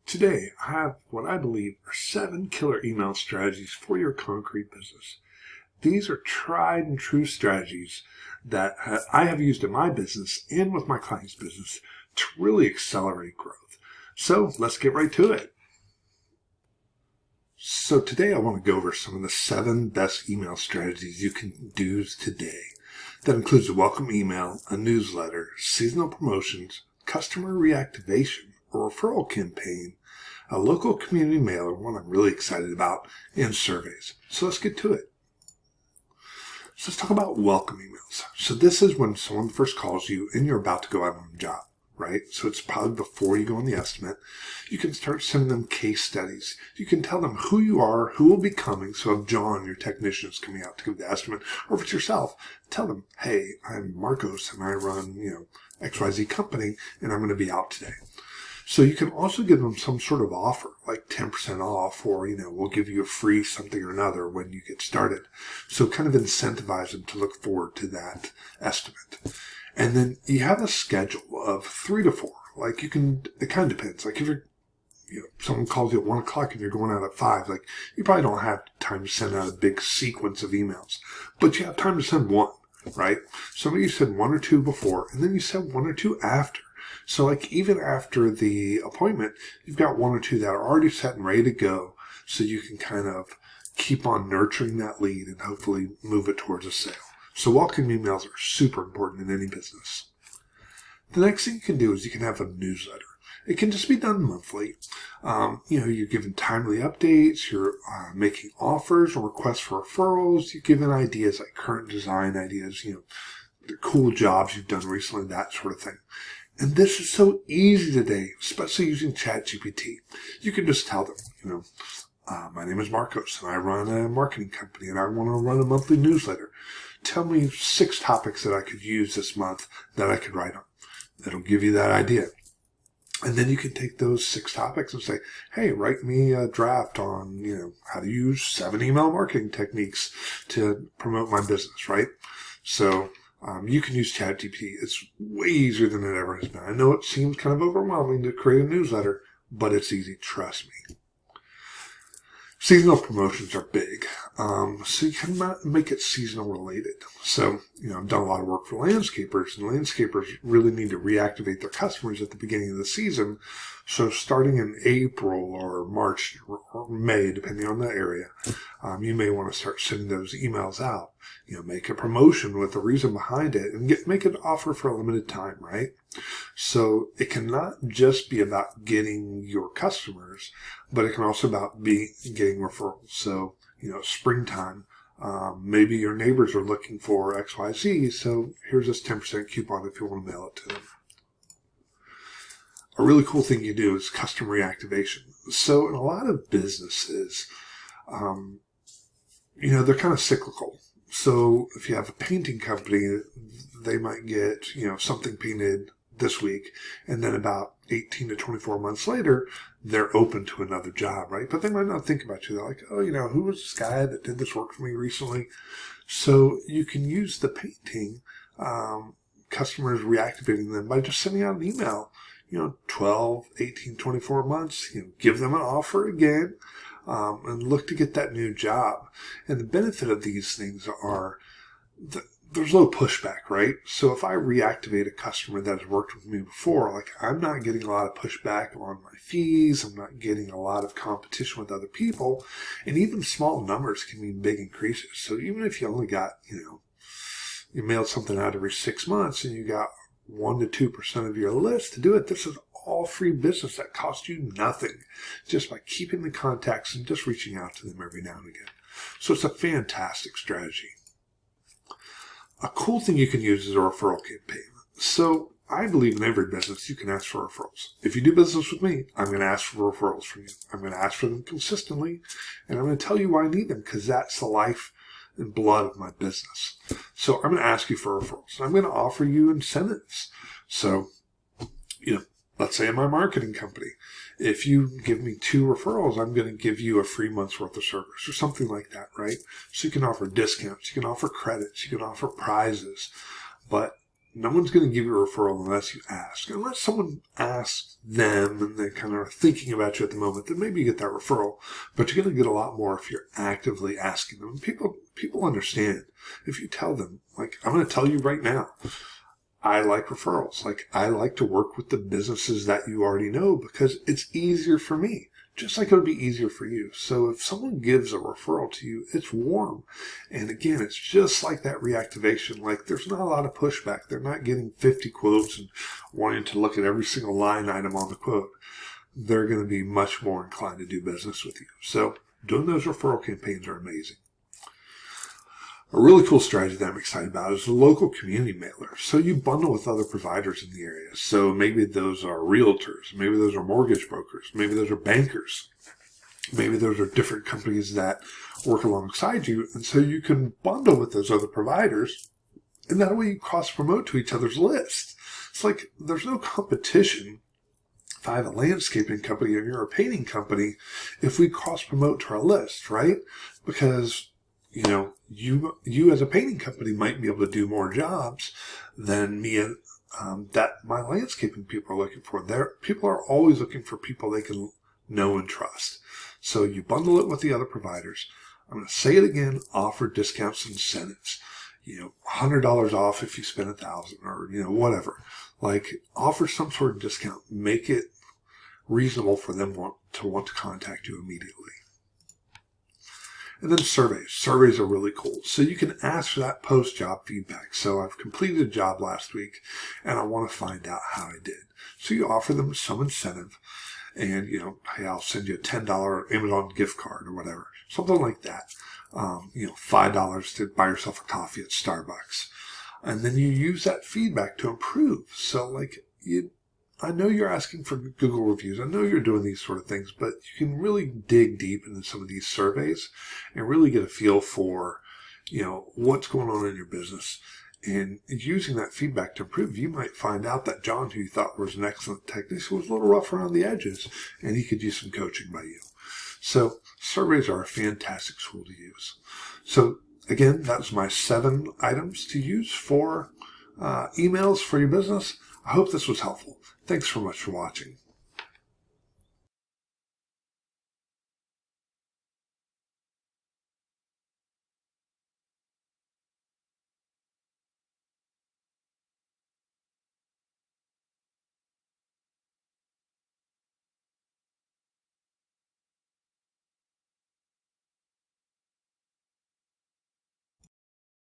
Today, I have what I believe are 7 killer email strategies for your concrete business. These are tried and true strategies that I have used in my business and with my clients' business to really accelerate growth. So let's get right to it. So today I want to go over some of the 7 best email strategies you can do today. That includes a welcome email, a newsletter, seasonal promotions, customer reactivation, a referral campaign, a local community mailer, one I'm really excited about, and surveys. So let's get to it. So let's talk about welcome emails. So this is when someone first calls you and you're about to go out on a job, right? So it's probably before you go on the estimate. You can start sending them case studies. You can tell them who you are, who will be coming. So if John, your technician, is coming out to give the estimate, or if it's yourself, tell them, hey, I'm Marcos and I run, XYZ company and I'm going to be out today. So you can also give them some sort of offer, like 10% off, or, we'll give you a free something or another when you get started. So kind of incentivize them to look forward to that estimate. And then you have a schedule of 3 to 4. Like it kind of depends. Like if someone calls you at 1 o'clock and you're going out at 5, like you probably don't have time to send out a big sequence of emails, but you have time to send one, right? So maybe you send 1 or 2 before, and then you send 1 or 2 after. So like even after the appointment, you've got 1 or 2 that are already set and ready to go. So you can kind of keep on nurturing that lead and hopefully move it towards a sale. So welcome emails are super important in any business. The next thing you can do is you can have a newsletter. It can just be done monthly. You're giving timely updates, you're making offers or requests for referrals, you're giving ideas like current design ideas, the cool jobs you've done recently, that sort of thing. And this is so easy today, especially using ChatGPT. You can just tell them, my name is Marcos and I run a marketing company and I want to run a monthly newsletter. Tell me 6 topics that I could use this month that I could write on. That'll give you that idea. And then you can take those 6 topics and say, hey, write me a draft on, how to use 7 email marketing techniques to promote my business, right? So you can use ChatGPT. It's way easier than it ever has been. I know it seems kind of overwhelming to create a newsletter, but it's easy. Trust me. Seasonal promotions are big. So you can make it seasonal related. So, I've done a lot of work for landscapers, and landscapers really need to reactivate their customers at the beginning of the season. So starting in April or March or May, depending on the area, you may want to start sending those emails out. Make a promotion with a reason behind it and make an offer for a limited time, right? So it cannot just be about getting your customers, but it can also be getting referrals. So, springtime, maybe your neighbors are looking for XYZ, so here's this 10% coupon if you want to mail it to them. A really cool thing you do is custom reactivation. So in a lot of businesses, they're kind of cyclical. So if you have a painting company, they might get, something painted this week, and then about 18 to 24 months later, they're open to another job, right? But they might not think about you. They're like, oh, who was this guy that did this work for me recently? So you can use the painting, customers reactivating them by just sending out an email, 12, 18, 24 months, give them an offer again, and look to get that new job. And the benefit of these things are there's low pushback, right? So if I reactivate a customer that has worked with me before, I'm not getting a lot of pushback on my fees. I'm not getting a lot of competition with other people. And even small numbers can mean big increases. So even if you only got, you mailed something out every 6 months and you got 1 to 2% of your list to do it, this is all free business that costs you nothing just by keeping the contacts and just reaching out to them every now and again. So it's a fantastic strategy. A cool thing you can use is a referral campaign. So I believe in every business you can ask for referrals. If you do business with me, I'm going to ask for referrals from you. I'm going to ask for them consistently, and I'm going to tell you why I need them, because that's the life and blood of my business. So I'm going to ask you for referrals. I'm going to offer you incentives. So, let's say in my marketing company, if you give me 2 referrals, I'm going to give you a free month's worth of service or something like that, right? So you can offer discounts, you can offer credits, you can offer prizes. But, No one's going to give you a referral unless you ask. Unless someone asks them and they kind of are thinking about you at the moment, then maybe you get that referral. But you're going to get a lot more if you're actively asking them. People understand. If you tell them, like, I'm going to tell you right now, I like referrals. Like, I like to work with the businesses that you already know because it's easier for me. Just like it would be easier for you. So if someone gives a referral to you, it's warm. And again, it's just like that reactivation. Like, there's not a lot of pushback. They're not getting 50 quotes and wanting to look at every single line item on the quote. They're going to be much more inclined to do business with you. So doing those referral campaigns are amazing. A really cool strategy that I'm excited about is the local community mailer. So you bundle with other providers in the area. So maybe those are realtors. Maybe those are mortgage brokers. Maybe those are bankers. Maybe those are different companies that work alongside you. And so you can bundle with those other providers. And that way you cross-promote to each other's list. It's like there's no competition. If I have a landscaping company and you're a painting company, if we cross-promote to our list, right? Because you as a painting company might be able to do more jobs than me that my landscaping people are looking for. People are always looking for people they can know and trust. So you bundle it with the other providers. I'm going to say it again, offer discounts and incentives. $100 off if you spend $1,000 or, whatever. Like, offer some sort of discount. Make it reasonable for them to want to contact you immediately. And then surveys. Surveys are really cool. So you can ask for that post-job feedback. So I've completed a job last week and I want to find out how I did. So you offer them some incentive and, hey, I'll send you a $10 Amazon gift card or whatever. Something like that. $5 to buy yourself a coffee at Starbucks. And then you use that feedback to improve. So I know you're asking for Google reviews. I know you're doing these sort of things, but you can really dig deep into some of these surveys and really get a feel for, what's going on in your business. And using that feedback to improve, you might find out that John, who you thought was an excellent technician, was a little rough around the edges, and he could use some coaching by you. So surveys are a fantastic tool to use. So again, that's my 7 items to use for emails for your business. I hope this was helpful. Thanks so much for watching.